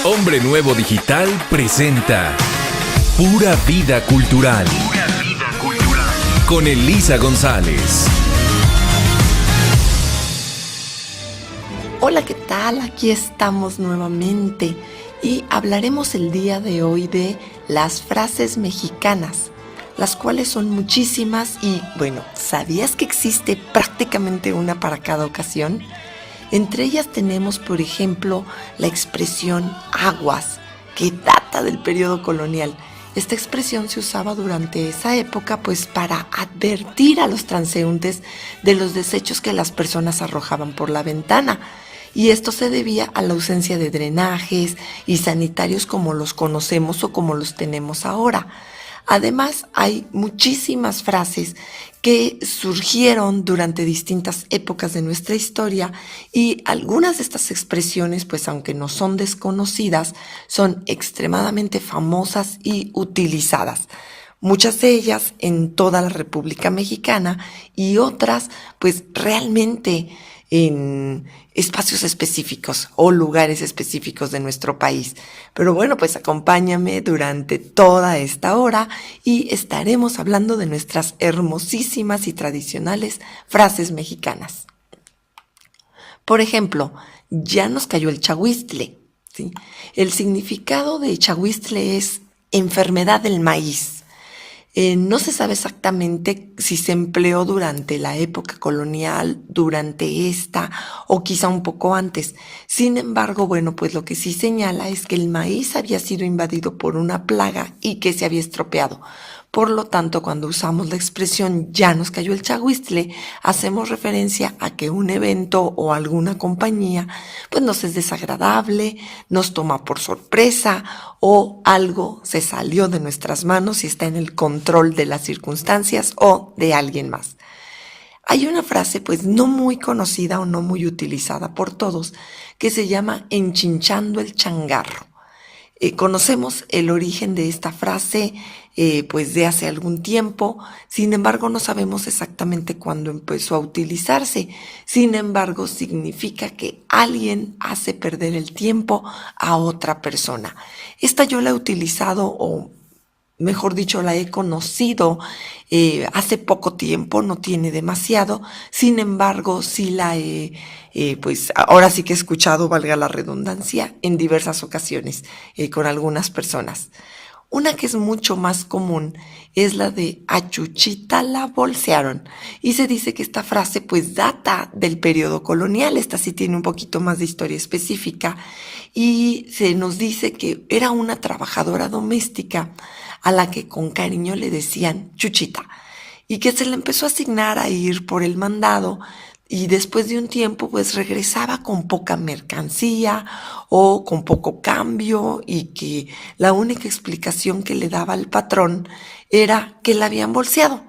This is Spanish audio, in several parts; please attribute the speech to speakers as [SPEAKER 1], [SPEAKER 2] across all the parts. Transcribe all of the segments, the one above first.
[SPEAKER 1] Hombre Nuevo Digital presenta Pura Vida Cultural. Pura Vida Cultural. Con Elisa González.
[SPEAKER 2] Hola, ¿qué tal? Aquí estamos nuevamente y hablaremos el día de hoy de las frases mexicanas, las cuales son muchísimas y, bueno, ¿sabías que existe prácticamente una para cada ocasión? Entre ellas tenemos, por ejemplo, la expresión aguas, que data del periodo colonial. Esta expresión se usaba durante esa época pues para advertir a los transeúntes de los desechos que las personas arrojaban por la ventana. Y esto se debía a la ausencia de drenajes y sanitarios como los conocemos o como los tenemos ahora. Además, hay muchísimas frases que surgieron durante distintas épocas de nuestra historia y algunas de estas expresiones, pues aunque no son desconocidas, son extremadamente famosas y utilizadas. Muchas de ellas en toda la República Mexicana y otras, pues realmente en espacios específicos o lugares específicos de nuestro país. Pero bueno, pues acompáñame durante toda esta hora y estaremos hablando de nuestras hermosísimas y tradicionales frases mexicanas. Por ejemplo, ya nos cayó el chahuistle, ¿sí? El significado de chahuistle es enfermedad del maíz. No se sabe exactamente si se empleó durante la época colonial, durante esta o quizá un poco antes. Sin embargo, bueno, pues lo que sí señala es que el maíz había sido invadido por una plaga y que se había estropeado. Por lo tanto, cuando usamos la expresión ya nos cayó el chahuistle, hacemos referencia a que un evento o alguna compañía pues nos es desagradable, nos toma por sorpresa o algo se salió de nuestras manos y está en el control de las circunstancias o de alguien más. Hay una frase pues no muy conocida o no muy utilizada por todos que se llama enchinchando el changarro. Conocemos el origen de esta frase pues de hace algún tiempo, sin embargo no sabemos exactamente cuándo empezó a utilizarse. Sin embargo, significa que alguien hace perder el tiempo a otra persona. Esta yo la he utilizado o mejor dicho, la he conocido hace poco tiempo, no tiene demasiado, sin embargo, sí la he, pues ahora sí que he escuchado, valga la redundancia, en diversas ocasiones con algunas personas. Una que es mucho más común es la de a Chuchita la bolsearon y se dice que esta frase pues data del periodo colonial, esta sí tiene un poquito más de historia específica y se nos dice que era una trabajadora doméstica a la que con cariño le decían Chuchita y que se le empezó a asignar a ir por el mandado y después de un tiempo pues regresaba con poca mercancía o con poco cambio y que la única explicación que le daba al patrón era que la habían bolseado.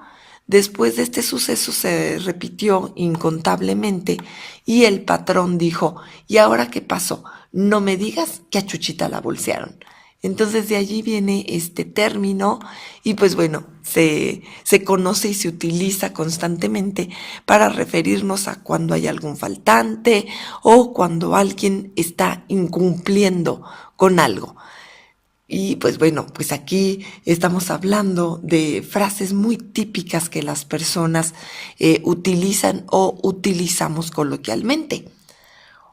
[SPEAKER 2] Después de este suceso se repitió incontablemente y el patrón dijo, ¿y ahora qué pasó? No me digas que a Chuchita la bolsearon. Entonces de allí viene este término y pues bueno, se conoce y se utiliza constantemente para referirnos a cuando hay algún faltante o cuando alguien está incumpliendo con algo. Y pues bueno, pues aquí estamos hablando de frases muy típicas que las personas utilizan o utilizamos coloquialmente.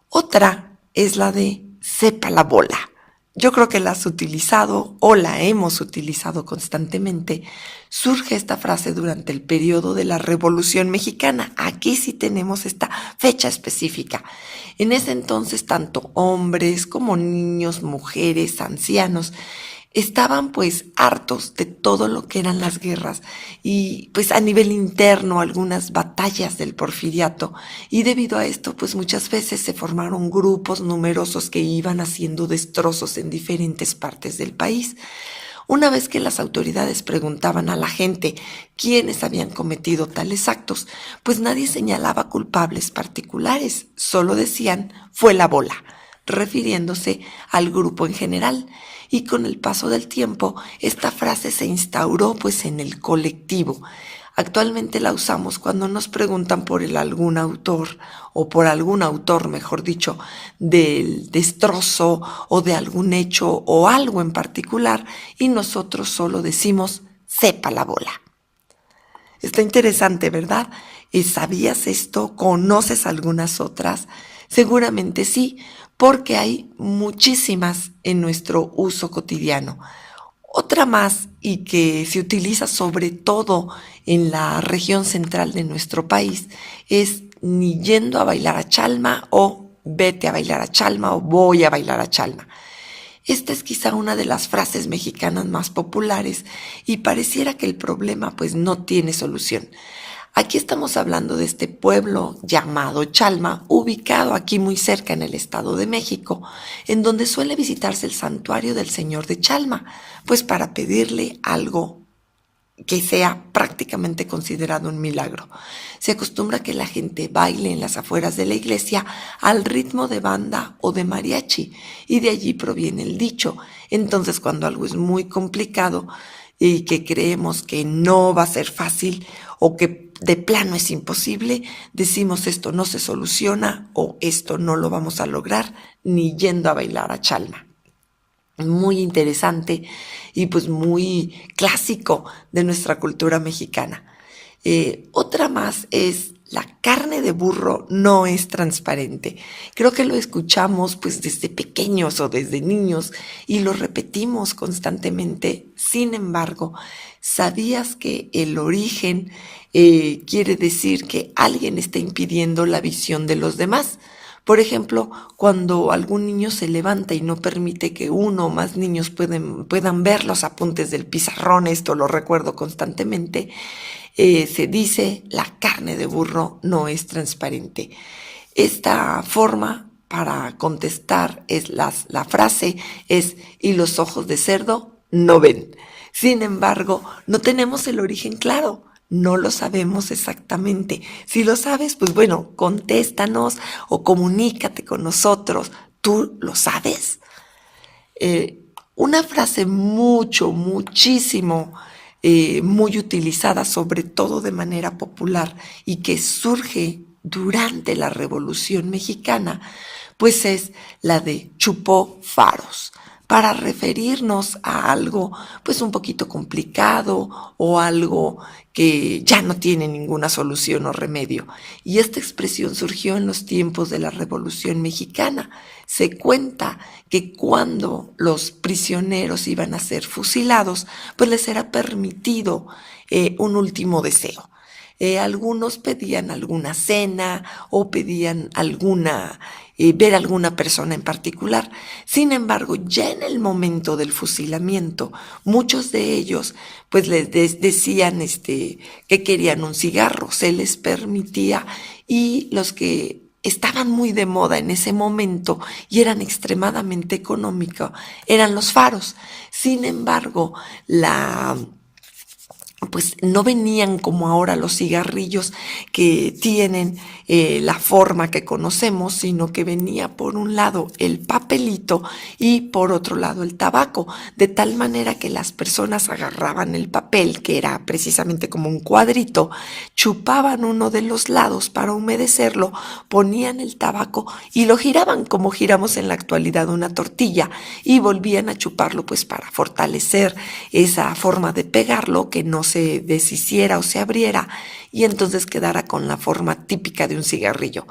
[SPEAKER 2] Otra es la de sepa la bola. Yo creo que la has utilizado o la hemos utilizado constantemente. Surge esta frase durante el periodo de la Revolución Mexicana. Aquí sí tenemos esta fecha específica. En ese entonces, tanto hombres como niños, mujeres, ancianos, estaban pues hartos de todo lo que eran las guerras y pues a nivel interno algunas batallas del Porfiriato y debido a esto pues muchas veces se formaron grupos numerosos que iban haciendo destrozos en diferentes partes del país. Una vez que las autoridades preguntaban a la gente quiénes habían cometido tales actos, pues nadie señalaba culpables particulares, solo decían fue la bola, refiriéndose al grupo en general. Y con el paso del tiempo, esta frase se instauró pues en el colectivo. Actualmente la usamos cuando nos preguntan por algún autor, o por algún autor, mejor dicho, del destrozo o de algún hecho o algo en particular, y nosotros solo decimos, sepa la bola. Está interesante, ¿verdad? ¿Sabías esto? ¿Conoces algunas otras? Seguramente sí, porque hay muchísimas en nuestro uso cotidiano. Otra más, y que se utiliza sobre todo en la región central de nuestro país, es ni yendo a bailar a Chalma, o vete a bailar a Chalma, o voy a bailar a Chalma. Esta es quizá una de las frases mexicanas más populares y pareciera que el problema pues no tiene solución. Aquí estamos hablando de este pueblo llamado Chalma, ubicado aquí muy cerca en el Estado de México, en donde suele visitarse el santuario del Señor de Chalma, pues para pedirle algo que sea prácticamente considerado un milagro. Se acostumbra que la gente baile en las afueras de la iglesia al ritmo de banda o de mariachi, y de allí proviene el dicho. Entonces, cuando algo es muy complicado y que creemos que no va a ser fácil o que de plano es imposible, decimos esto no se soluciona o esto no lo vamos a lograr ni yendo a bailar a Chalma. Muy interesante y pues muy clásico de nuestra cultura mexicana. Otra más es: la carne de burro no es transparente. Creo que lo escuchamos pues desde pequeños o desde niños y lo repetimos constantemente. Sin embargo, ¿sabías que el origen quiere decir que alguien está impidiendo la visión de los demás? Por ejemplo, cuando algún niño se levanta y no permite que uno o más niños puedan ver los apuntes del pizarrón, esto lo recuerdo constantemente, se dice: la carne de burro no es transparente. Esta forma para contestar es la frase es: y los ojos de cerdo no ven. Sin embargo, no tenemos el origen claro. No lo sabemos exactamente. Si lo sabes, pues bueno, contéstanos o comunícate con nosotros. ¿Tú lo sabes? Una frase muchísimo, muy utilizada, sobre todo de manera popular, y que surge durante la Revolución Mexicana, pues es la de chupó faros, para referirnos a algo pues un poquito complicado o algo que ya no tiene ninguna solución o remedio. Y esta expresión surgió en los tiempos de la Revolución Mexicana. Se cuenta que cuando los prisioneros iban a ser fusilados, pues les era permitido un último deseo. Algunos pedían alguna cena o pedían ver alguna persona en particular. Sin embargo, ya en el momento del fusilamiento, muchos de ellos pues les decían que querían un cigarro, se les permitía, y los que estaban muy de moda en ese momento y eran extremadamente económicos eran los faros. Sin embargo, pues no venían como ahora los cigarrillos que tienen la forma que conocemos, sino que venía por un lado el papelito y por otro lado el tabaco, de tal manera que las personas agarraban el papel, que era precisamente como un cuadrito, chupaban uno de los lados para humedecerlo, ponían el tabaco y lo giraban como giramos en la actualidad una tortilla, y volvían a chuparlo pues para fortalecer esa forma de pegarlo, que no se deshiciera o se abriera, y entonces quedara con la forma típica de un cigarrillo.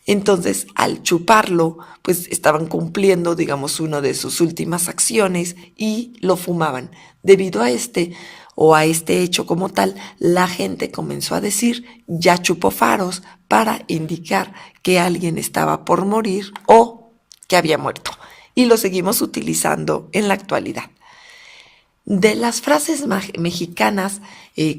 [SPEAKER 2] Entonces, al chuparlo, pues estaban cumpliendo, digamos, una de sus últimas acciones, y lo fumaban. Debido a este hecho como tal, la gente comenzó a decir: ya chupó faros, para indicar que alguien estaba por morir o que había muerto. Y lo seguimos utilizando en la actualidad. De las frases mexicanas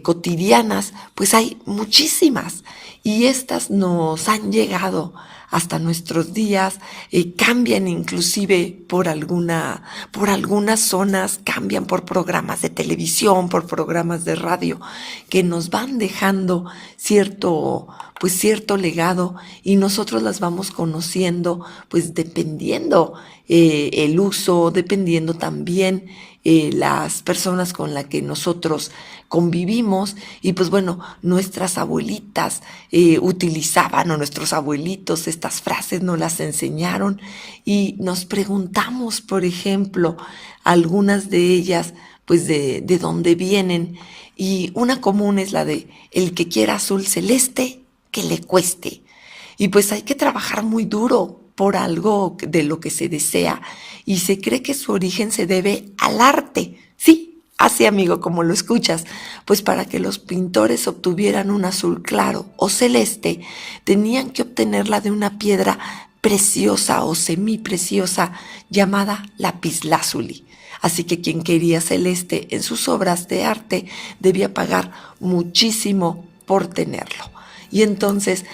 [SPEAKER 2] cotidianas, pues hay muchísimas, y estas nos han llegado hasta nuestros días, cambian inclusive por algunas zonas, cambian por programas de televisión, por programas de radio, que nos van dejando cierto pues cierto legado y nosotros las vamos conociendo pues dependiendo el uso, dependiendo también las personas con las que nosotros convivimos y pues bueno, nuestras abuelitas utilizaban o nuestros abuelitos estas frases nos las enseñaron y nos preguntamos, por ejemplo, algunas de ellas pues de dónde vienen y una común es la de el que quiera azul celeste, que le cueste. Y pues hay que trabajar muy duro por algo de lo que se desea y se cree que su origen se debe al arte. Sí, así amigo, como lo escuchas, pues para que los pintores obtuvieran un azul claro o celeste, tenían que obtenerla de una piedra preciosa o semipreciosa llamada lapislázuli. Así que quien quería celeste en sus obras de arte debía pagar muchísimo por tenerlo. Y entonces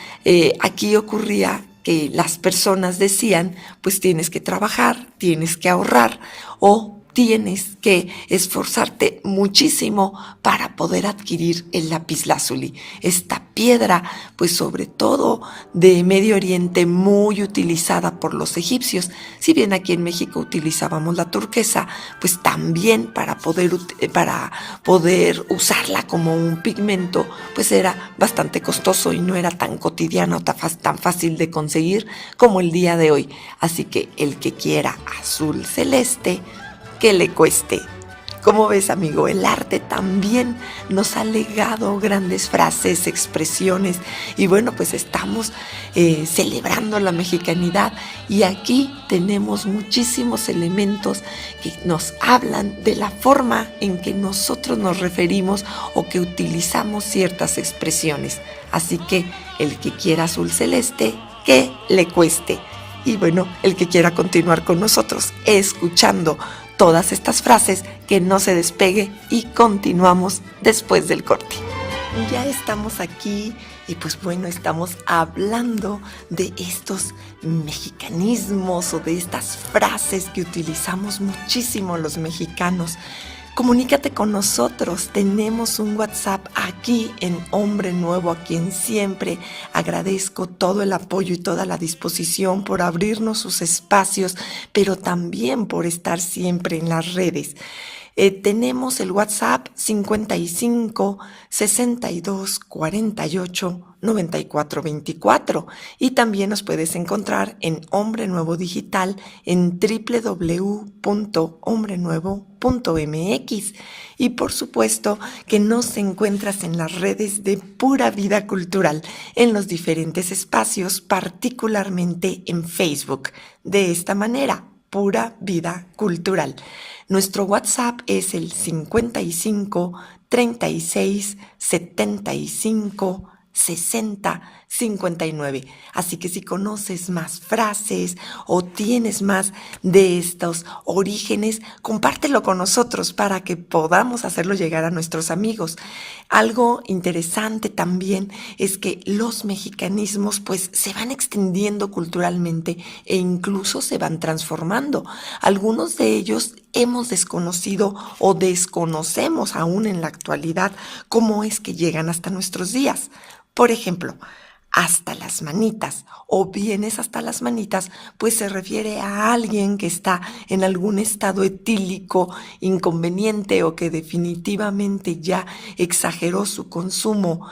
[SPEAKER 2] aquí ocurría que las personas decían, pues tienes que trabajar, tienes que ahorrar o tienes que esforzarte muchísimo para poder adquirir el lapislázuli. Esta piedra, pues sobre todo de Medio Oriente, muy utilizada por los egipcios. Si bien aquí en México utilizábamos la turquesa, pues también para poder usarla como un pigmento, pues era bastante costoso y no era tan cotidiano, tan fácil de conseguir como el día de hoy. Así que el que quiera azul celeste, que le cueste. Como ves, amigo, el arte también nos ha legado grandes frases, expresiones y bueno, pues estamos celebrando la mexicanidad y aquí tenemos muchísimos elementos que nos hablan de la forma en que nosotros nos referimos o que utilizamos ciertas expresiones. Así que el que quiera azul celeste, que le cueste. Y bueno, el que quiera continuar con nosotros escuchando todas estas frases, que no se despegue y continuamos después del corte. Ya estamos aquí y pues bueno, estamos hablando de estos mexicanismos o de estas frases que utilizamos muchísimo los mexicanos. Comunícate con nosotros, tenemos un WhatsApp aquí en Hombre Nuevo, a quien siempre agradezco todo el apoyo y toda la disposición por abrirnos sus espacios, pero también por estar siempre en las redes. Tenemos el WhatsApp 55 62 48 94 24 y también nos puedes encontrar en Hombre Nuevo Digital en www.hombrenuevo.mx y por supuesto que nos encuentras en las redes de Pura Vida Cultural en los diferentes espacios, particularmente en Facebook. De esta manera, Pura Vida Cultural. Nuestro WhatsApp es el 55 36 75 60 59. Así que si conoces más frases o tienes más de estos orígenes, compártelo con nosotros para que podamos hacerlo llegar a nuestros amigos. Algo interesante también es que los mexicanismos pues se van extendiendo culturalmente e incluso se van transformando. Algunos de ellos hemos desconocido o desconocemos aún en la actualidad cómo es que llegan hasta nuestros días. Por ejemplo, hasta las manitas o vienes hasta las manitas, pues se refiere a alguien que está en algún estado etílico inconveniente o que definitivamente ya exageró su consumo,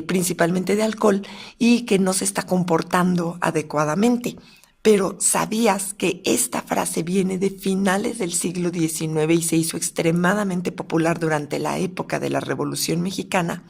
[SPEAKER 2] principalmente de alcohol, y que no se está comportando adecuadamente. Pero ¿sabías que esta frase viene de finales del siglo XIX y se hizo extremadamente popular durante la época de la Revolución Mexicana?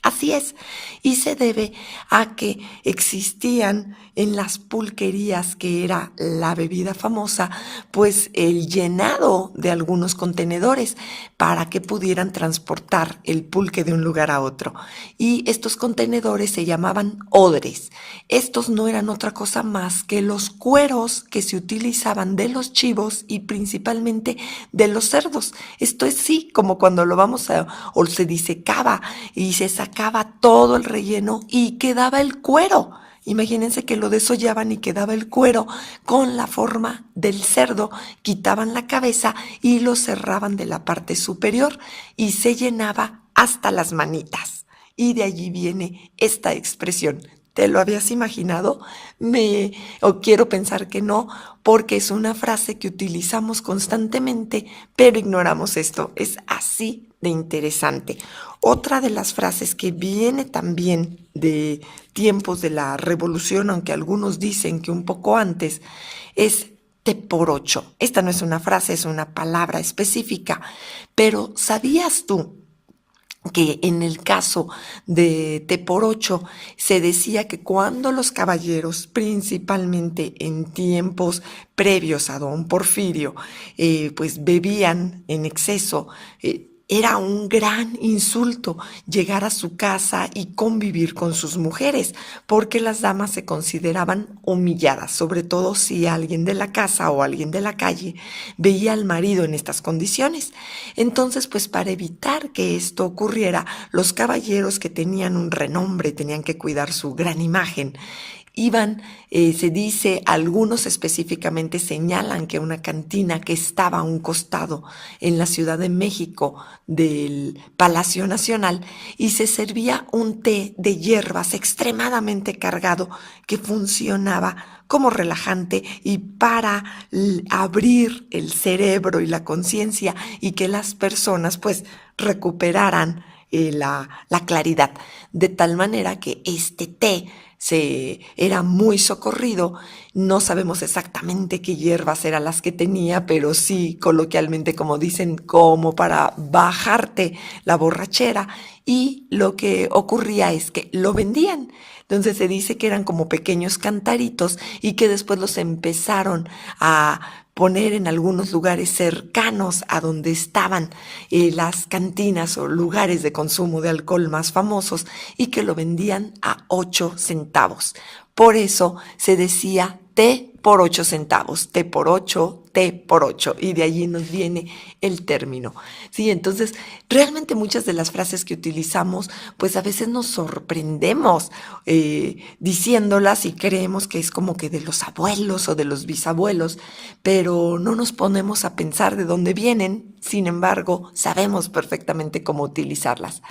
[SPEAKER 2] Así es, y se debe a que existían en las pulquerías, que era la bebida famosa, pues el llenado de algunos contenedores para que pudieran transportar el pulque de un lugar a otro. Y estos contenedores se llamaban odres. Estos no eran otra cosa más que los cueros que se utilizaban de los chivos y principalmente de los cerdos. Esto es sí, como cuando lo o se disecaba y se sacaba todo el relleno y quedaba el cuero. Imagínense que lo desollaban y quedaba el cuero con la forma del cerdo, quitaban la cabeza y lo cerraban de la parte superior y se llenaba hasta las manitas. y de allí viene esta expresión. ¿Te lo habías imaginado? O quiero pensar que no, porque es una frase que utilizamos constantemente, pero ignoramos esto. Es así de interesante. Otra de las frases que viene también de tiempos de la Revolución, aunque algunos dicen que un poco antes, es te por ocho. Esta no es una frase, es una palabra específica, pero ¿sabías tú que en el caso de T por 8 se decía que cuando los caballeros, principalmente en tiempos previos a don Porfirio, pues bebían en exceso, era un gran insulto llegar a su casa y convivir con sus mujeres, porque las damas se consideraban humilladas, sobre todo si alguien de la casa o alguien de la calle veía al marido en estas condiciones. Entonces, pues para evitar que esto ocurriera, los caballeros que tenían un renombre, tenían que cuidar su gran imagen, iban, se dice, algunos específicamente señalan que una cantina que estaba a un costado en la Ciudad de México del Palacio Nacional, y se servía un té de hierbas extremadamente cargado que funcionaba como relajante y para abrir el cerebro y la conciencia, y que las personas pues recuperaran la claridad, de tal manera que este té era muy socorrido. No sabemos exactamente qué hierbas eran las que tenía, pero sí, coloquialmente, como dicen, como para bajarte la borrachera. Y lo que ocurría es que lo vendían. Entonces se dice que eran como pequeños cantaritos y que después los empezaron a poner en algunos lugares cercanos a donde estaban las cantinas o lugares de consumo de alcohol más famosos, y que lo vendían a 8 centavos. Por eso se decía té por 8 centavos, té por 8, té por 8, y de allí nos viene el término. Sí, entonces realmente muchas de las frases que utilizamos, pues a veces nos sorprendemos diciéndolas, y creemos que es como que de los abuelos o de los bisabuelos, pero no nos ponemos a pensar de dónde vienen. Sin embargo, sabemos perfectamente cómo utilizarlas.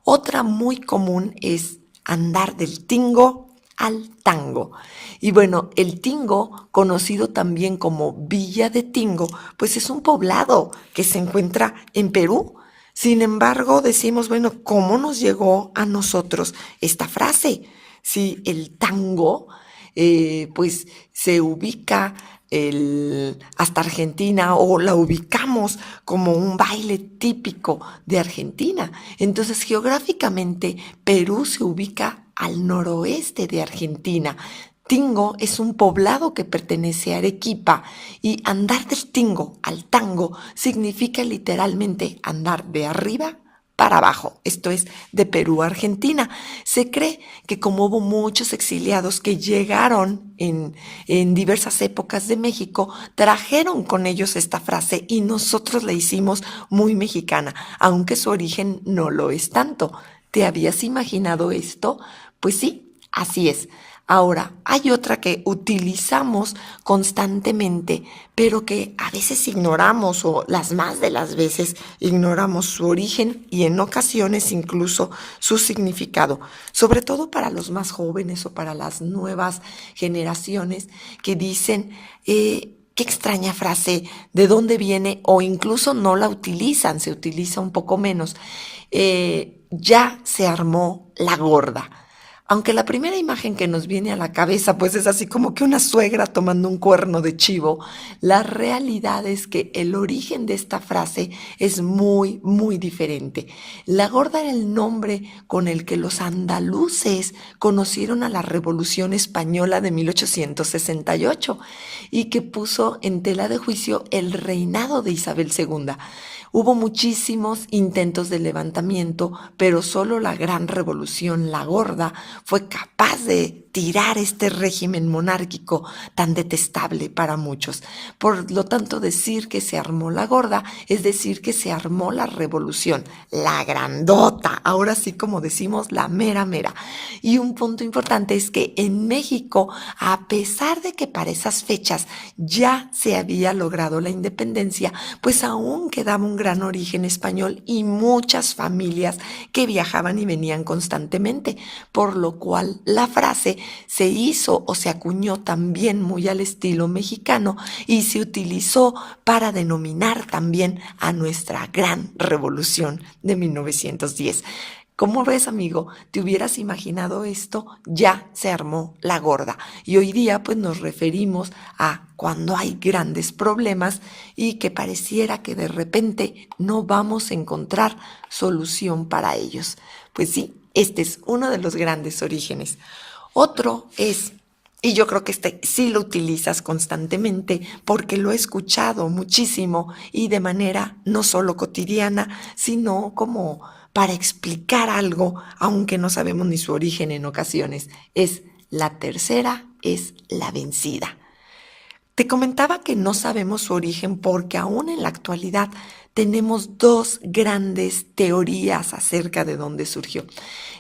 [SPEAKER 2] Otra muy común es andar del tingo al tango. Y bueno, el Tingo, conocido también como Villa de Tingo, pues es un poblado que se encuentra en Perú. Sin embargo, decimos, bueno, ¿cómo nos llegó a nosotros esta frase? Si el tango, pues se ubica hasta Argentina, o la ubicamos como un baile típico de Argentina. Entonces, geográficamente, Perú se ubica al noroeste de Argentina. Tingo es un poblado que pertenece a Arequipa, y andar del tingo al tango significa literalmente andar de arriba para abajo. Esto es de Perú a Argentina. Se cree que como hubo muchos exiliados que llegaron en diversas épocas de México, trajeron con ellos esta frase y nosotros la hicimos muy mexicana, aunque su origen no lo es tanto. ¿Te habías imaginado esto? Pues sí, así es. Ahora, hay otra que utilizamos constantemente, pero que a veces ignoramos, o las más de las veces ignoramos su origen y en ocasiones incluso su significado, sobre todo para los más jóvenes o para las nuevas generaciones que dicen, qué extraña frase, ¿de dónde viene? O incluso no la utilizan, se utiliza un poco menos. Ya se armó la gorda. Aunque la primera imagen que nos viene a la cabeza pues es así como que una suegra tomando un cuerno de chivo, la realidad es que el origen de esta frase es muy, muy diferente. La gorda era el nombre con el que los andaluces conocieron a la Revolución Española de 1868, y que puso en tela de juicio el reinado de Isabel II. Hubo muchísimos intentos de levantamiento, pero solo la gran revolución, la gorda, fue capaz de tirar este régimen monárquico tan detestable para muchos. Por lo tanto, decir que se armó la gorda es decir que se armó la revolución, la grandota, ahora sí como decimos, la mera mera. Y un punto importante es que en México, a pesar de que para esas fechas ya se había logrado la independencia, pues aún quedaba un gran origen español y muchas familias que viajaban y venían constantemente, por lo cual la frase se hizo o se acuñó también muy al estilo mexicano y se utilizó para denominar también a nuestra gran revolución de 1910. ¿Cómo ves, amigo? ¿Te hubieras imaginado esto? Ya se armó la gorda. Y hoy día pues nos referimos a cuando hay grandes problemas y que pareciera que de repente no vamos a encontrar solución para ellos. Pues sí, este es uno de los grandes orígenes. Otro es, y yo creo que este sí lo utilizas constantemente porque lo he escuchado muchísimo y de manera no solo cotidiana, sino como para explicar algo, aunque no sabemos ni su origen en ocasiones. Es la tercera, es la vencida. Te comentaba que no sabemos su origen porque aún en la actualidad tenemos dos grandes teorías acerca de dónde surgió.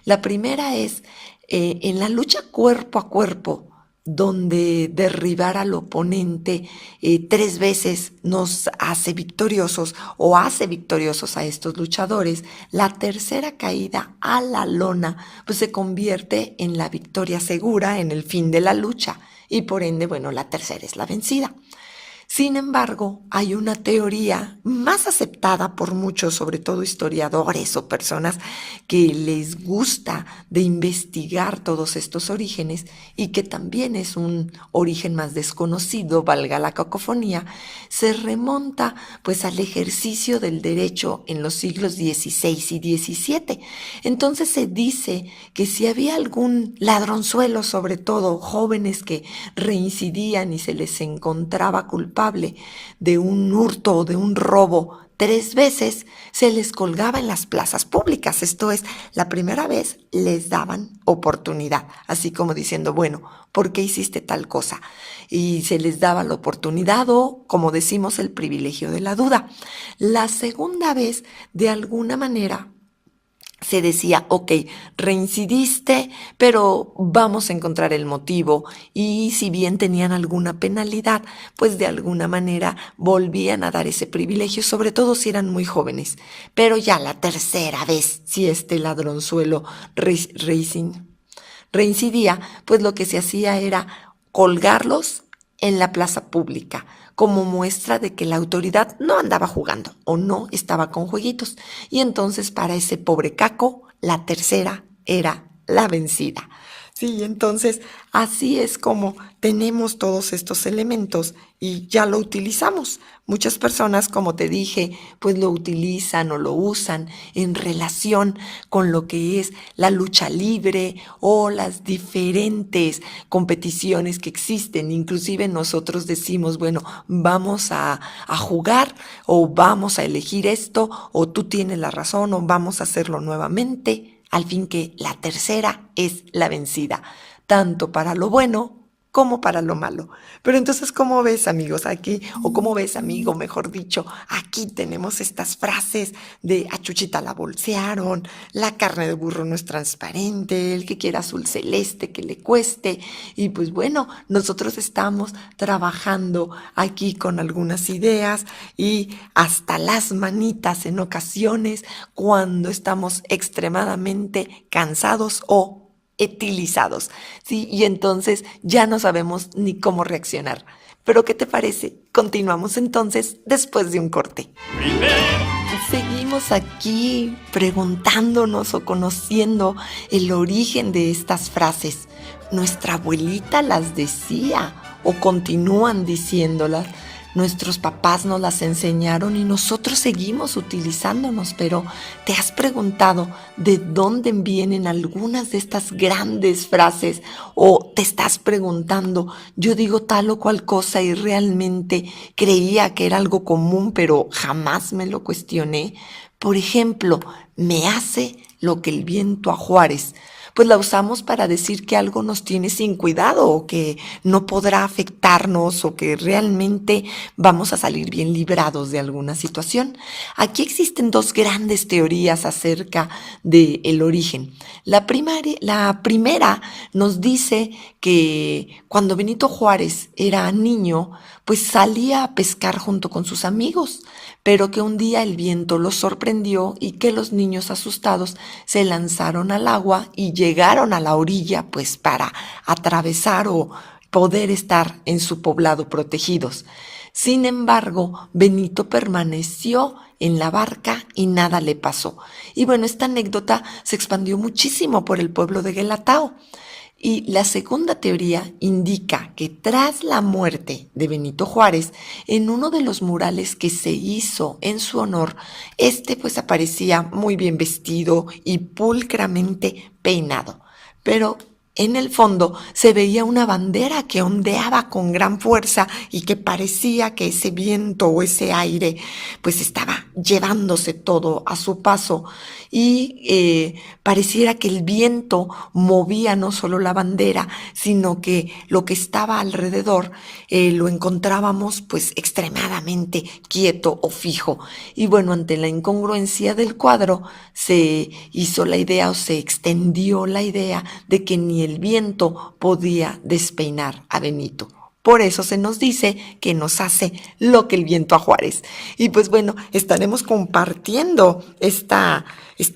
[SPEAKER 2] La primera es en la lucha cuerpo a cuerpo, donde derribar al oponente 3 veces nos hace victoriosos o hace victoriosos a estos luchadores. La tercera caída a la lona pues se convierte en la victoria segura, en el fin de la lucha y por ende, bueno, la tercera es la vencida. Sin embargo, hay una teoría más aceptada por muchos, sobre todo historiadores o personas que les gusta de investigar todos estos orígenes y que también es un origen más desconocido, valga la cacofonía, se remonta pues al ejercicio del derecho en los siglos XVI y XVII. Entonces se dice que si había algún ladronzuelo, sobre todo jóvenes que reincidían y se les encontraba culpable de un hurto o de un robo 3 veces, se les colgaba en las plazas públicas. Esto es, la primera vez les daban oportunidad, así como diciendo, bueno, ¿por qué hiciste tal cosa? Y se les daba la oportunidad o, como decimos, el privilegio de la duda. La segunda vez, de alguna manera, se decía, ok, reincidiste, pero vamos a encontrar el motivo. Y si bien tenían alguna penalidad, pues de alguna manera volvían a dar ese privilegio, sobre todo si eran muy jóvenes. Pero ya la tercera vez, si este ladronzuelo reincidía, pues lo que se hacía era colgarlos en la plaza pública, como muestra de que la autoridad no andaba jugando o no estaba con jueguitos. Y entonces para ese pobre caco, la tercera era la vencida. Sí, entonces así es como tenemos todos estos elementos y ya lo utilizamos. Muchas personas, como te dije, pues lo utilizan o lo usan en relación con lo que es la lucha libre o las diferentes competiciones que existen. Inclusive nosotros decimos, bueno, vamos a jugar o vamos a elegir esto o tú tienes la razón o vamos a hacerlo nuevamente. Al fin que la tercera es la vencida, tanto para lo bueno como para lo malo. Pero entonces, ¿cómo ves, amigos? Aquí, o cómo ves, amigo, mejor dicho, aquí tenemos estas frases de a Chuchita la bolsearon, la carne de burro no es transparente, el que quiera azul celeste que le cueste. Y pues bueno, nosotros estamos trabajando aquí con algunas ideas y hasta las manitas en ocasiones cuando estamos extremadamente cansados o etilizados, ¿sí? Y entonces ya no sabemos ni cómo reaccionar. Pero ¿qué te parece? Continuamos entonces después de un corte. Seguimos aquí preguntándonos o conociendo el origen de estas frases. Nuestra abuelita las decía o continúan diciéndolas. Nuestros papás nos las enseñaron y nosotros seguimos utilizándonos, pero ¿te has preguntado de dónde vienen algunas de estas grandes frases? ¿O te estás preguntando, yo digo tal o cual cosa y realmente creía que era algo común, pero jamás me lo cuestioné? Por ejemplo, me hace lo que el viento a Juárez. pues la usamos para decir que algo nos tiene sin cuidado o que no podrá afectarnos o que realmente vamos a salir bien librados de alguna situación. Aquí existen dos grandes teorías acerca del origen. La primera nos dice que cuando Benito Juárez era niño, pues salía a pescar junto con sus amigos, pero que un día el viento los sorprendió y que los niños asustados se lanzaron al agua y llegaron a la orilla pues para atravesar o poder estar en su poblado protegidos. Sin embargo, Benito permaneció en la barca y nada le pasó. Y bueno, esta anécdota se expandió muchísimo por el pueblo de Guelatao. Y la segunda teoría indica que tras la muerte de Benito Juárez, en uno de los murales que se hizo en su honor, pues aparecía muy bien vestido y pulcramente peinado. Pero en el fondo se veía una bandera que ondeaba con gran fuerza y que parecía que ese viento o ese aire pues estaba llevándose todo a su paso y pareciera que el viento movía no solo la bandera, sino que lo que estaba alrededor lo encontrábamos pues extremadamente quieto o fijo. Y bueno, ante la incongruencia del cuadro se hizo la idea o se extendió la idea de que ni el viento podía despeinar a Benito. Por eso se nos dice que nos hace lo que el viento a Juárez. Y pues bueno, estaremos compartiendo esta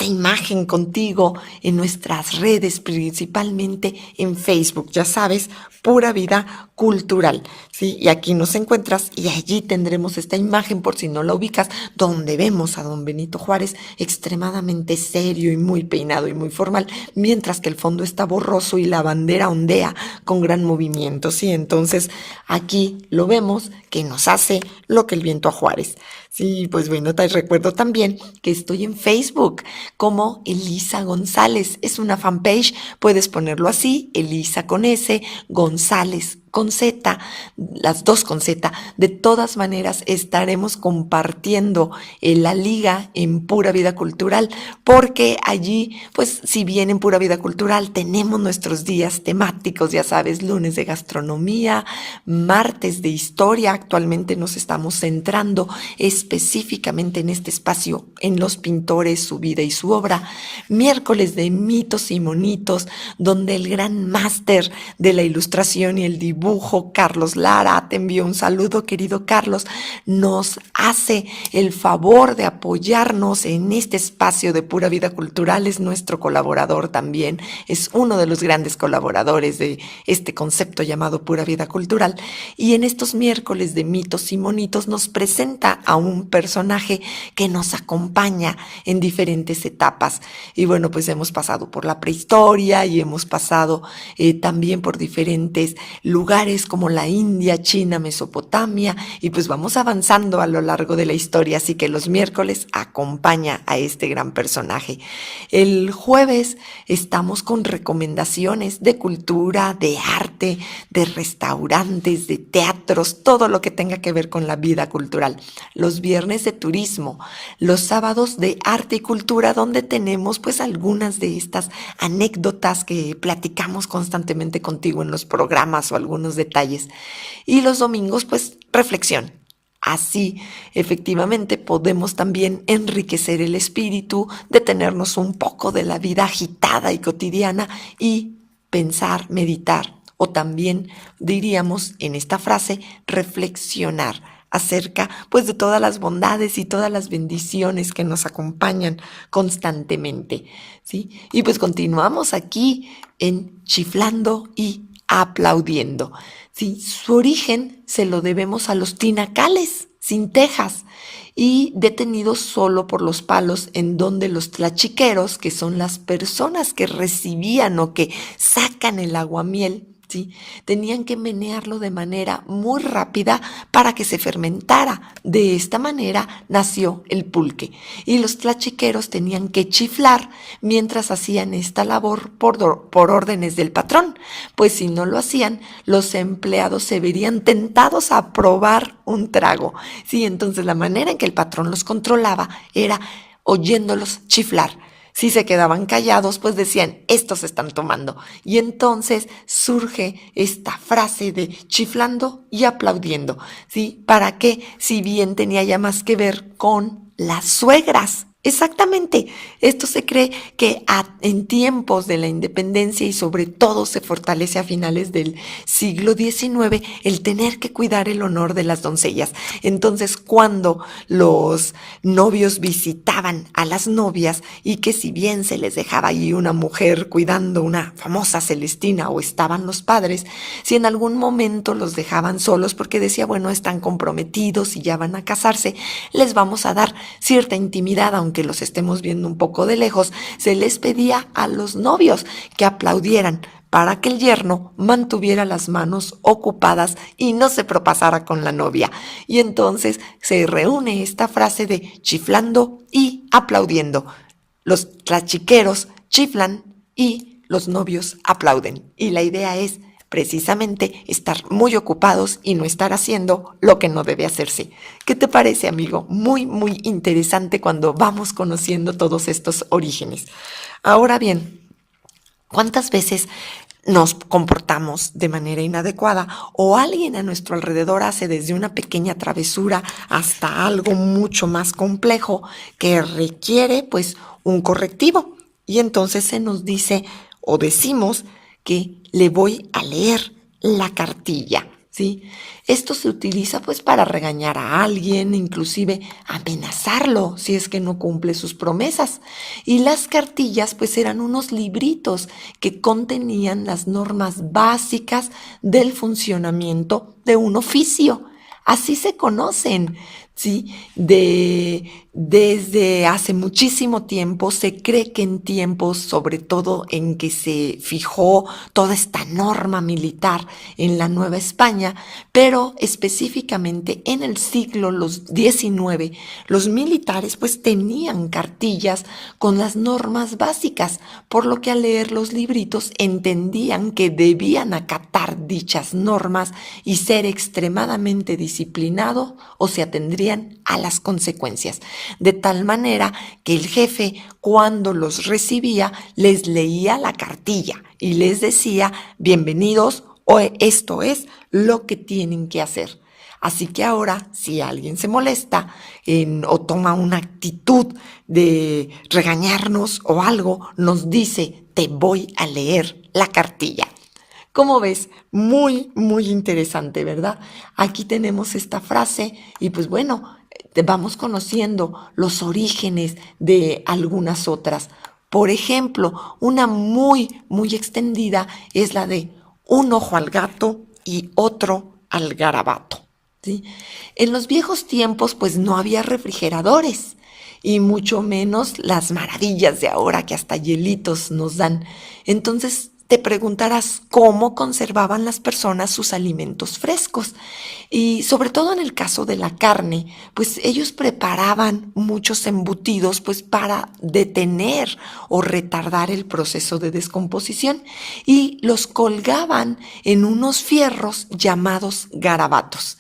[SPEAKER 2] imagen contigo en nuestras redes, principalmente en Facebook, ya sabes, Pura Vida Cultural, ¿sí? Y aquí nos encuentras y allí tendremos esta imagen, por si no la ubicas, donde vemos a don Benito Juárez extremadamente serio y muy peinado y muy formal, mientras que el fondo está borroso y la bandera ondea con gran movimiento, ¿sí? Entonces aquí lo vemos que nos hace lo que el viento a Juárez. Sí, pues bueno, te recuerdo también que estoy en Facebook como Elisa González. Es una fanpage, puedes ponerlo así, Elisa con S, González con Z, las dos con Z. De todas maneras estaremos compartiendo la liga en Pura Vida Cultural, porque allí, pues si bien en Pura Vida Cultural tenemos nuestros días temáticos, ya sabes, lunes de gastronomía, martes de historia, actualmente nos estamos centrando específicamente en este espacio, en los pintores, su vida y su obra, miércoles de mitos y monitos, donde el gran máster de la ilustración y el dibujo, Carlos Lara, te envío un saludo, querido Carlos, nos hace el favor de apoyarnos en este espacio de Pura Vida Cultural, es nuestro colaborador también, es uno de los grandes colaboradores de este concepto llamado Pura Vida Cultural, y en estos miércoles de mitos y monitos nos presenta a un personaje que nos acompaña en diferentes etapas, y bueno, pues hemos pasado por la prehistoria y hemos pasado también por diferentes lugares como la India, China, Mesopotamia, y pues vamos avanzando a lo largo de la historia, así que los miércoles acompaña a este gran personaje. El jueves estamos con recomendaciones de cultura, de arte, de restaurantes, de teatros, todo lo que tenga que ver con la vida cultural. Los viernes de turismo, los sábados de arte y cultura, donde tenemos pues algunas de estas anécdotas que platicamos constantemente contigo en los programas o algunos detalles. Y los domingos, pues, reflexión. Así, efectivamente, podemos también enriquecer el espíritu, detenernos un poco de la vida agitada y cotidiana y pensar, meditar, o también diríamos en esta frase, reflexionar acerca pues de todas las bondades y todas las bendiciones que nos acompañan constantemente, ¿sí? Y pues continuamos aquí en Chiflando y Aplaudiendo, ¿sí? Su origen se lo debemos a los tinacales sin tejas y detenidos solo por los palos, en donde los tlachiqueros, que son las personas que recibían o que sacan el aguamiel, ¿sí?, tenían que menearlo de manera muy rápida para que se fermentara. De esta manera nació el pulque. Y los tlachiqueros tenían que chiflar mientras hacían esta labor por órdenes del patrón, pues si no lo hacían, los empleados se verían tentados a probar un trago. Sí, entonces la manera en que el patrón los controlaba era oyéndolos chiflar. Si se quedaban callados, pues decían, estos están tomando. Y entonces surge esta frase de chiflando y aplaudiendo, ¿sí? ¿Para qué? Si bien tenía ya más que ver con las suegras. Exactamente. Esto se cree que en tiempos de la independencia y sobre todo se fortalece a finales del siglo XIX el tener que cuidar el honor de las doncellas. Entonces, cuando los novios visitaban a las novias y que si bien se les dejaba ahí una mujer cuidando una famosa Celestina o estaban los padres, si en algún momento los dejaban solos porque decía, bueno, están comprometidos y ya van a casarse, les vamos a dar cierta intimidad, aunque los estemos viendo un poco de lejos, se les pedía a los novios que aplaudieran para que el yerno mantuviera las manos ocupadas y no se propasara con la novia. Y entonces se reúne esta frase de chiflando y aplaudiendo. Los trachiqueros chiflan y los novios aplauden. Y la idea es precisamente estar muy ocupados y no estar haciendo lo que no debe hacerse. ¿Qué te parece, amigo? Muy, muy interesante cuando vamos conociendo todos estos orígenes. Ahora bien, ¿cuántas veces nos comportamos de manera inadecuada o alguien a nuestro alrededor hace desde una pequeña travesura hasta algo mucho más complejo que requiere pues un correctivo? Y entonces se nos dice o decimos que le voy a leer la cartilla, ¿sí? Esto se utiliza pues para regañar a alguien, inclusive amenazarlo si es que no cumple sus promesas. Y las cartillas pues eran unos libritos que contenían las normas básicas del funcionamiento de un oficio. Así se conocen, ¿sí? Desde hace muchísimo tiempo se cree que en tiempos, sobre todo en que se fijó toda esta norma militar en la Nueva España, pero específicamente en el siglo XIX, los militares pues tenían cartillas con las normas básicas, por lo que al leer los libritos entendían que debían acatar dichas normas y ser extremadamente disciplinados o se atendrían a las consecuencias. De tal manera que el jefe, cuando los recibía, les leía la cartilla y les decía, bienvenidos, o esto es lo que tienen que hacer. Así que ahora, si alguien se molesta o toma una actitud de regañarnos o algo, nos dice, te voy a leer la cartilla. ¿Cómo ves? Muy, muy interesante, ¿verdad? Aquí tenemos esta frase y pues bueno, vamos conociendo los orígenes de algunas otras. Por ejemplo, una muy, muy extendida es la de un ojo al gato y otro al garabato, ¿sí? En los viejos tiempos, pues no había refrigeradores y mucho menos las maravillas de ahora que hasta hielitos nos dan. Entonces, te preguntarás cómo conservaban las personas sus alimentos frescos. Y sobre todo en el caso de la carne, pues ellos preparaban muchos embutidos pues para detener o retardar el proceso de descomposición y los colgaban en unos fierros llamados garabatos.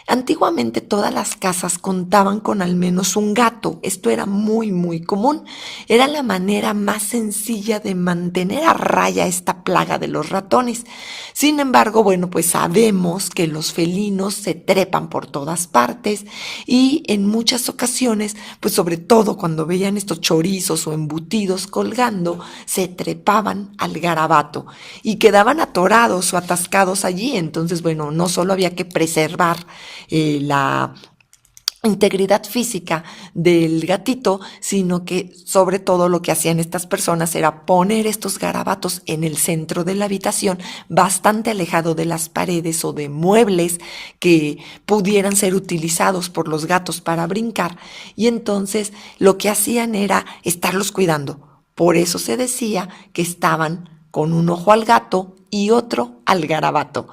[SPEAKER 2] Antiguamente todas las casas contaban con al menos un gato. Esto era muy, muy común. Era la manera más sencilla de mantener a raya esta plaga de los ratones. Sin embargo, bueno, pues sabemos que los felinos se trepan por todas partes y en muchas ocasiones, pues sobre todo cuando veían estos chorizos o embutidos colgando, se trepaban al garabato y quedaban atorados o atascados allí. Entonces, bueno, no solo había que preservar la integridad física del gatito, sino que sobre todo lo que hacían estas personas era poner estos garabatos en el centro de la habitación, bastante alejado de las paredes o de muebles que pudieran ser utilizados por los gatos para brincar, y entonces lo que hacían era estarlos cuidando. Por eso se decía que estaban con un ojo al gato y otro al garabato.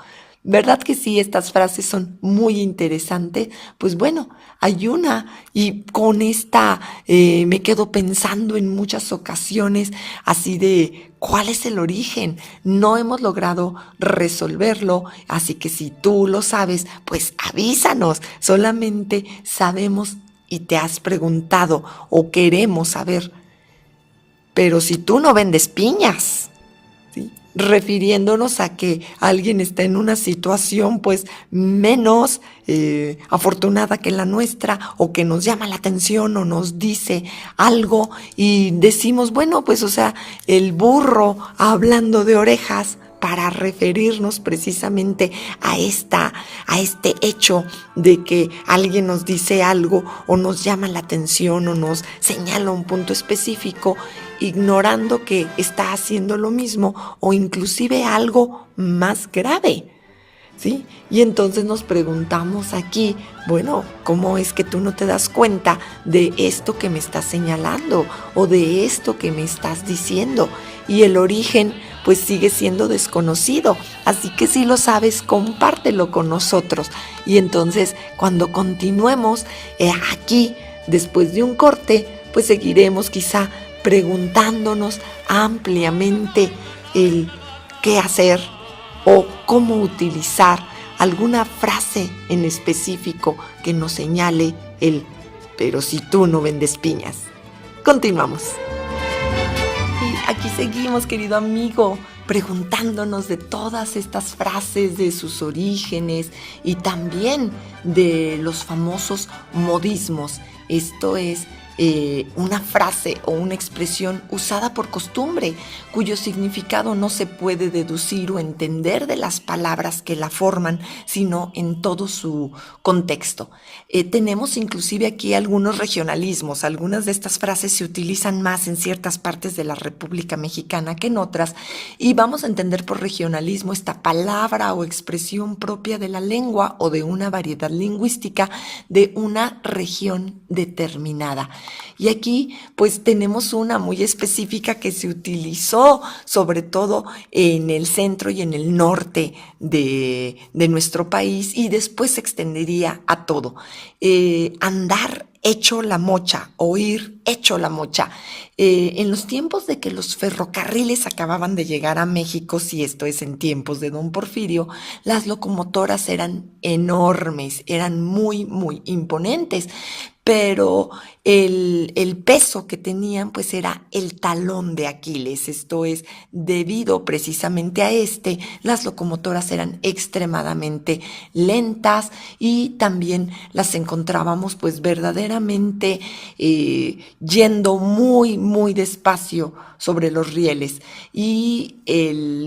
[SPEAKER 2] ¿Verdad que sí? Estas frases son muy interesantes. Pues bueno, hay una y con esta me quedo pensando en muchas ocasiones así de ¿cuál es el origen? No hemos logrado resolverlo, así que si tú lo sabes, pues avísanos. Solamente sabemos y te has preguntado o queremos saber pero si tú no vendes piñas, ¿sí? Refiriéndonos a que alguien está en una situación pues menos afortunada que la nuestra, o que nos llama la atención o nos dice algo y decimos, bueno, pues o sea, el burro hablando de orejas, para referirnos precisamente a este hecho de que alguien nos dice algo o nos llama la atención o nos señala un punto específico, ignorando que está haciendo lo mismo o inclusive algo más grave, ¿sí? Y entonces nos preguntamos aquí, bueno, ¿cómo es que tú no te das cuenta de esto que me estás señalando o de esto que me estás diciendo? Y el origen pues sigue siendo desconocido, así que si lo sabes, compártelo con nosotros. Y entonces cuando continuemos aquí, después de un corte, pues seguiremos quizá preguntándonos ampliamente el qué hacer o cómo utilizar alguna frase en específico que nos señale el pero si tú no vendes piñas. Continuamos. Y aquí seguimos, querido amigo, preguntándonos de todas estas frases, de sus orígenes y también de los famosos modismos. Esto es una frase o una expresión usada por costumbre, cuyo significado no se puede deducir o entender de las palabras que la forman, sino en todo su contexto. Tenemos inclusive aquí algunos regionalismos. Algunas de estas frases se utilizan más en ciertas partes de la República Mexicana que en otras, y vamos a entender por regionalismo esta palabra o expresión propia de la lengua o de una variedad lingüística de una región determinada. Y aquí pues tenemos una muy específica que se utilizó sobre todo en el centro y en el norte de nuestro país, y después se extendería a todo. Andar hecho la mocha o ir hecho la mocha. En los tiempos de que los ferrocarriles acababan de llegar a México, si esto es en tiempos de Don Porfirio, las locomotoras eran enormes, eran muy, muy imponentes, pero el peso que tenían pues era el talón de Aquiles. Esto es, debido precisamente a las locomotoras eran extremadamente lentas y también las encontrábamos pues verdaderamente yendo muy, muy despacio sobre los rieles y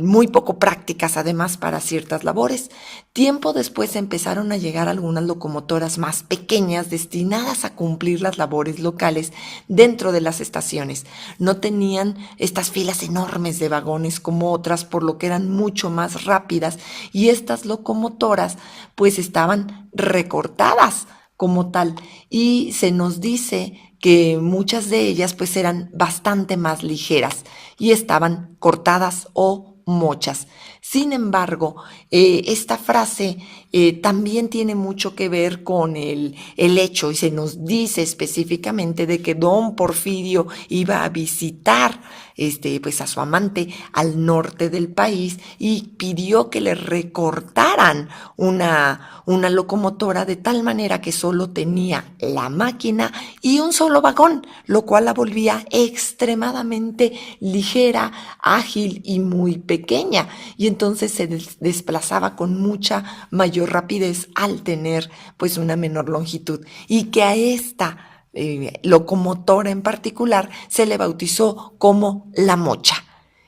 [SPEAKER 2] muy poco prácticas además para ciertas labores. Tiempo después empezaron a llegar algunas locomotoras más pequeñas destinadas a cumplir las labores locales dentro de las estaciones. No tenían estas filas enormes de vagones como otras, por lo que eran mucho más rápidas, y estas locomotoras pues estaban recortadas como tal, y se nos dice que muchas de ellas pues eran bastante más ligeras y estaban cortadas o mochas. Sin embargo, esta frase también tiene mucho que ver con el hecho, y se nos dice específicamente de que Don Porfirio iba a visitar pues a su amante al norte del país y pidió que le recortaran una locomotora de tal manera que solo tenía la máquina y un solo vagón, lo cual la volvía extremadamente ligera, ágil y muy pequeña, y entonces se desplazaba con mucha mayor rapidez al tener pues una menor longitud, y que a esta locomotora en particular se le bautizó como la mocha.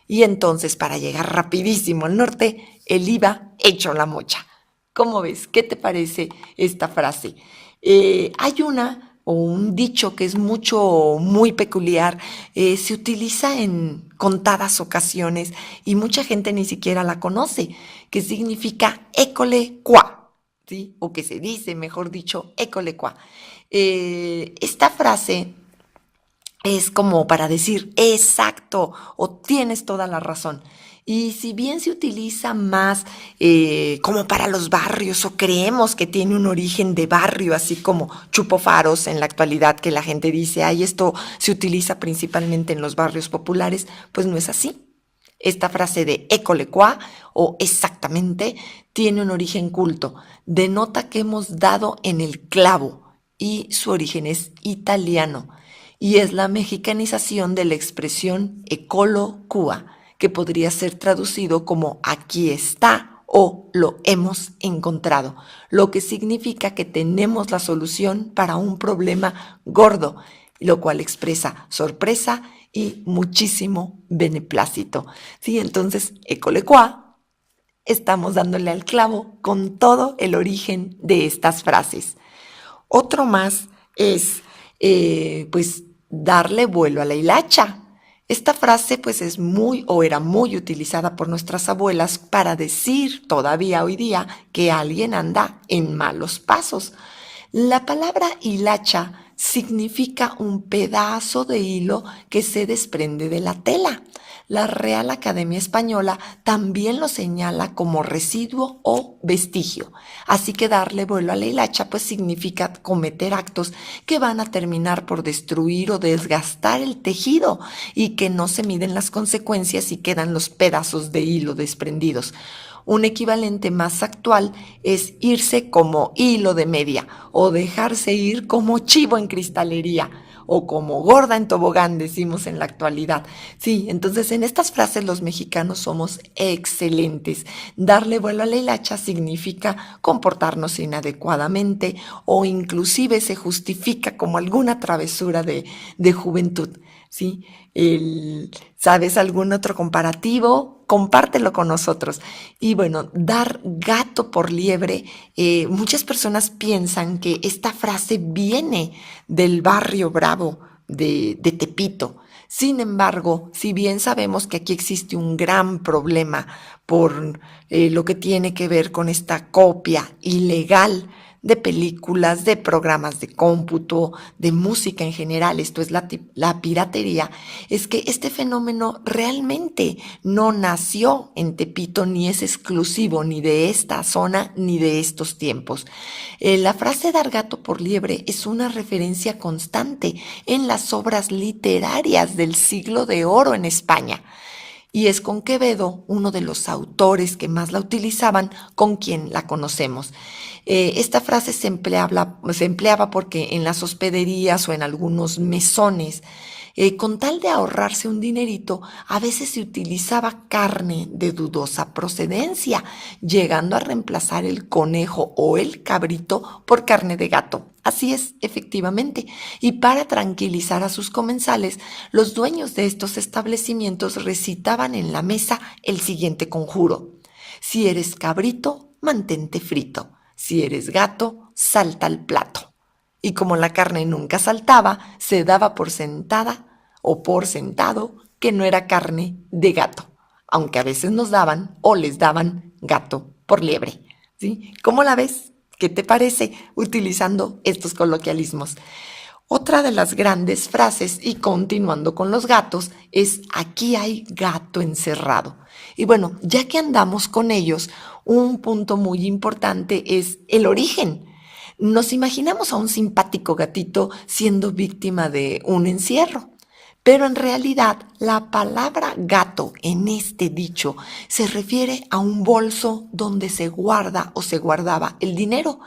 [SPEAKER 2] Y entonces, para llegar rapidísimo al norte, él iba hecho la mocha. ¿Cómo ves? ¿Qué te parece esta frase? Hay un dicho que es muy peculiar, se utiliza en contadas ocasiones y mucha gente ni siquiera la conoce, que significa école qua, ¿sí? O que se dice, mejor dicho, école qua. Esta frase es como para decir exacto o tienes toda la razón. Y si bien se utiliza más como para los barrios, o creemos que tiene un origen de barrio, así como chupofaros en la actualidad, que la gente dice, ay, esto se utiliza principalmente en los barrios populares, pues no es así. Esta frase de école qua o exactamente tiene un origen culto, denota que hemos dado en el clavo, y su origen es italiano. y es la mexicanización de la expresión ecolocua, que podría ser traducido como aquí está o lo hemos encontrado, lo que significa que tenemos la solución para un problema gordo, lo cual expresa sorpresa y muchísimo beneplácito. Sí, entonces, ecolecua, estamos dándole al clavo con todo el origen de estas frases. Otro más es, pues, darle vuelo a la hilacha. Esta frase, pues, es muy o era muy utilizada por nuestras abuelas para decir todavía hoy día que alguien anda en malos pasos. La palabra hilacha significa un pedazo de hilo que se desprende de la tela. La Real Academia Española también lo señala como residuo o vestigio. Así que darle vuelo a la hilacha pues significa cometer actos que van a terminar por destruir o desgastar el tejido y que no se miden las consecuencias y quedan los pedazos de hilo desprendidos. Un equivalente más actual es irse como hilo de media o dejarse ir como chivo en cristalería o como gorda en tobogán, decimos en la actualidad. Sí, entonces en estas frases los mexicanos somos excelentes. Darle vuelo a la hilacha significa comportarnos inadecuadamente o inclusive se justifica como alguna travesura de juventud. ¿Sí? ¿Sabes algún otro comparativo? Compártelo con nosotros. Y bueno, dar gato por liebre, muchas personas piensan que esta frase viene del barrio bravo de Tepito. Sin embargo, si bien sabemos que aquí existe un gran problema por lo que tiene que ver con esta copia ilegal de películas, de programas de cómputo, de música en general, esto es la piratería, es que este fenómeno realmente no nació en Tepito ni es exclusivo ni de esta zona ni de estos tiempos. La frase dar gato por liebre es una referencia constante en las obras literarias del siglo de oro en España. Y es con Quevedo, uno de los autores que más la utilizaban, con quien la conocemos. Esta frase se empleaba porque en las hospederías o en algunos mesones, con tal de ahorrarse un dinerito, a veces se utilizaba carne de dudosa procedencia, llegando a reemplazar el conejo o el cabrito por carne de gato. Así es, efectivamente. Y para tranquilizar a sus comensales, los dueños de estos establecimientos recitaban en la mesa el siguiente conjuro: si eres cabrito, mantente frito. Si eres gato, salta al plato. Y como la carne nunca saltaba, se daba por sentada o por sentado que no era carne de gato, aunque a veces nos daban o les daban gato por liebre. ¿Sí? ¿Cómo la ves? ¿Qué te parece utilizando estos coloquialismos? Otra de las grandes frases, y continuando con los gatos, es aquí hay gato encerrado. Y bueno, ya que andamos con ellos, un punto muy importante es el origen. Nos imaginamos a un simpático gatito siendo víctima de un encierro. Pero en realidad la palabra gato en este dicho se refiere a un bolso donde se guarda o se guardaba el dinero,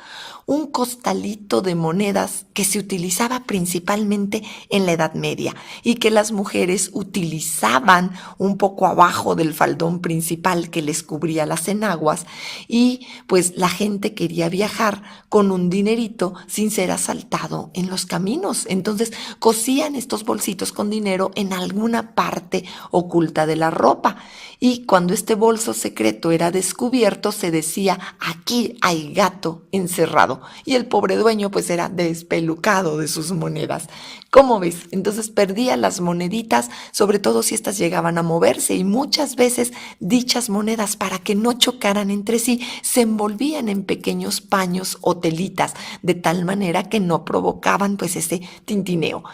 [SPEAKER 2] un costalito de monedas que se utilizaba principalmente en la Edad Media y que las mujeres utilizaban un poco abajo del faldón principal que les cubría las enaguas, y pues la gente quería viajar con un dinerito sin ser asaltado en los caminos. Entonces cosían estos bolsitos con dinero en alguna parte oculta de la ropa, y cuando este bolso secreto era descubierto se decía aquí hay gato encerrado, y el pobre dueño pues era despelucado de sus monedas. ¿Cómo ves? Entonces perdía las moneditas, sobre todo si éstas llegaban a moverse, y muchas veces dichas monedas, para que no chocaran entre sí, se envolvían en pequeños paños o telitas, de tal manera que no provocaban pues ese tintineo.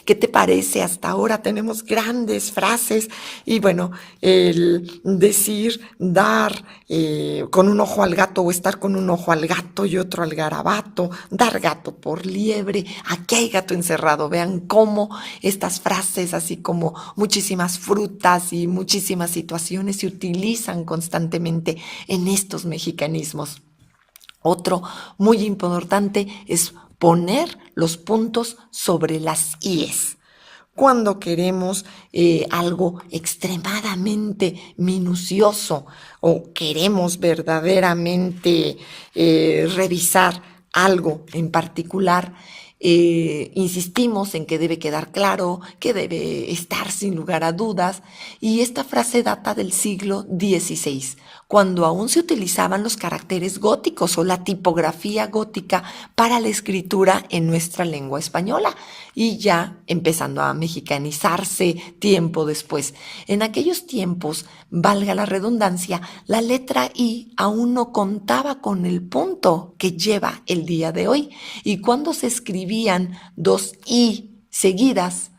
[SPEAKER 2] ¿Qué te parece? Hasta ahora tenemos grandes frases, y bueno, el decir, dar con un ojo al gato o estar con un ojo al gato y otro al garabato, dar gato por liebre, aquí hay gato encerrado. Vean cómo estas frases, así como muchísimas frutas y muchísimas situaciones, se utilizan constantemente en estos mexicanismos. Otro muy importante es poner los puntos sobre las íes. Cuando queremos algo extremadamente minucioso o queremos verdaderamente revisar algo en particular, insistimos en que debe quedar claro, que debe estar sin lugar a dudas, y esta frase data del siglo XVI, cuando aún se utilizaban los caracteres góticos o la tipografía gótica para la escritura en nuestra lengua española, y ya empezando a mexicanizarse tiempo después. En aquellos tiempos, valga la redundancia, la letra I aún no contaba con el punto que lleva el día de hoy, y cuando se escribían dos I seguidas,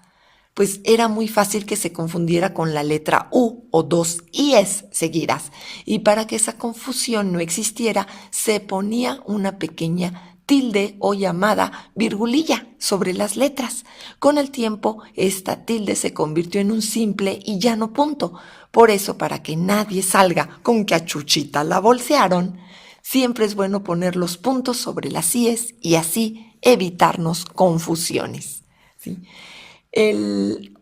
[SPEAKER 2] pues era muy fácil que se confundiera con la letra U o dos I's seguidas. Y para que esa confusión no existiera, se ponía una pequeña tilde o llamada virgulilla sobre las letras. Con el tiempo, esta tilde se convirtió en un simple y llano punto. Por eso, para que nadie salga con que a Chuchita la bolsearon, siempre es bueno poner los puntos sobre las íes y así evitarnos confusiones, ¿sí?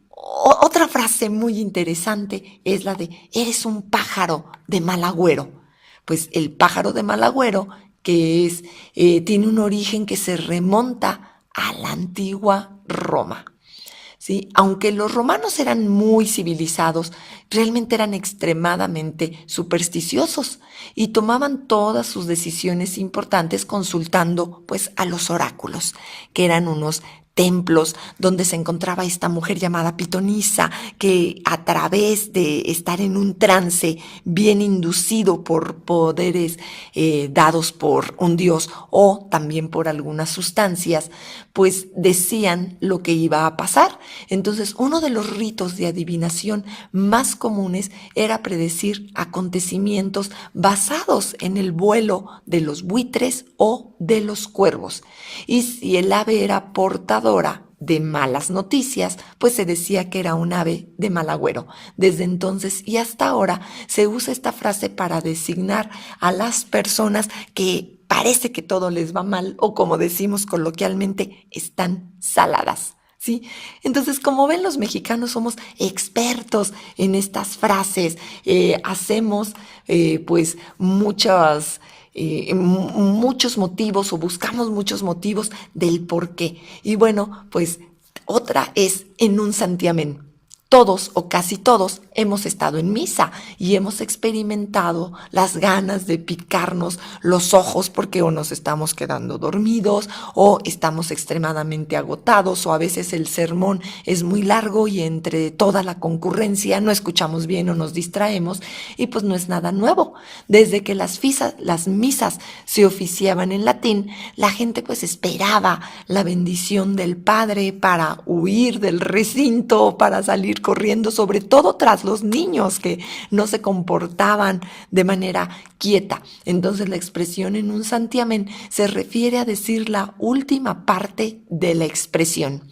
[SPEAKER 2] Otra frase muy interesante es la de eres un pájaro de mal agüero. Pues el pájaro de mal agüero, que tiene un origen que se remonta a la antigua Roma, ¿sí? Aunque los romanos eran muy civilizados, realmente eran extremadamente supersticiosos y tomaban todas sus decisiones importantes consultando pues a los oráculos, que eran unos templos donde se encontraba esta mujer llamada Pitonisa, que a través de estar en un trance bien inducido por poderes dados por un dios o también por algunas sustancias, pues decían lo que iba a pasar. Entonces, uno de los ritos de adivinación más comunes era predecir acontecimientos basados en el vuelo de los buitres o de los cuervos. Y si el ave era portadora de malas noticias, pues se decía que era un ave de mal agüero. Desde entonces y hasta ahora se usa esta frase para designar a las personas que parece que todo les va mal o, como decimos coloquialmente, están saladas, ¿sí? Entonces, como ven, los mexicanos somos expertos en estas frases. Hacemos pues muchos motivos o buscamos muchos motivos del por qué. Y bueno, pues otra es en un santiamén. Todos o casi todos hemos estado en misa y hemos experimentado las ganas de picarnos los ojos porque o nos estamos quedando dormidos o estamos extremadamente agotados o a veces el sermón es muy largo y entre toda la concurrencia no escuchamos bien o nos distraemos y pues no es nada nuevo. Desde que las misas se oficiaban en latín, la gente pues esperaba la bendición del Padre para huir del recinto, para salir corriendo, sobre todo tras los niños que no se comportaban de manera quieta. Entonces la expresión en un santiamén se refiere a decir la última parte de la expresión.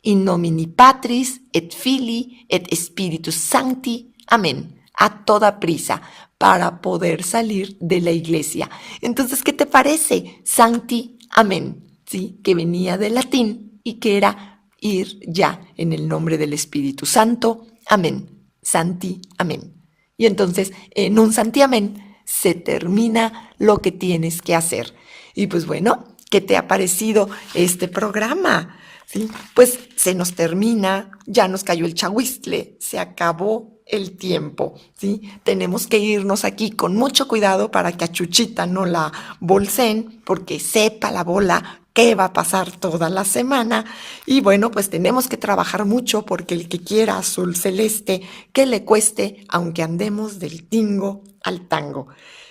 [SPEAKER 2] In nomine Patris et Filii et Spiritus Sancti. Amén. A toda prisa para poder salir de la iglesia. Entonces, ¿qué te parece? Sancti, amén, ¿sí? Que venía del latín y que era ir ya en el nombre del Espíritu Santo. Amén. Santi, amén. Y entonces, en un santiamén se termina lo que tienes que hacer. Y pues bueno, ¿qué te ha parecido este programa? ¿Sí? Pues se nos termina, ya nos cayó el chahuiztle, se acabó el tiempo, ¿sí? Tenemos que irnos aquí con mucho cuidado para que a Chuchita no la bolseen, porque sepa la bola qué va a pasar toda la semana. Y bueno, pues tenemos que trabajar mucho porque el que quiera azul celeste, que le cueste, aunque andemos del tingo al tango.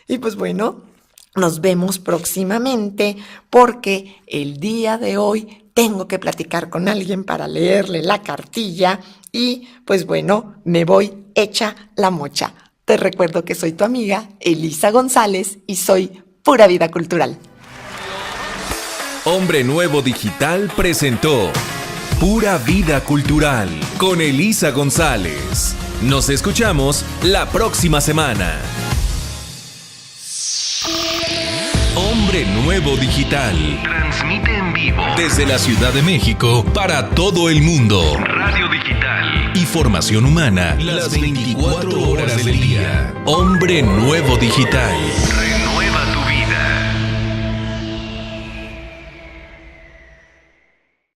[SPEAKER 2] Y pues bueno, nos vemos próximamente porque el día de hoy tengo que platicar con alguien para leerle la cartilla y pues bueno, me voy hecha la mocha. Te recuerdo que soy tu amiga Elisa González y soy Pura Vida Cultural.
[SPEAKER 1] Hombre Nuevo Digital presentó Pura Vida Cultural con Elisa González. Nos escuchamos la próxima semana. Hombre Hombre Nuevo Digital. Transmite en vivo desde la Ciudad de México para todo el mundo. Radio Digital y formación humana las 24 horas del día. Hombre Nuevo Digital.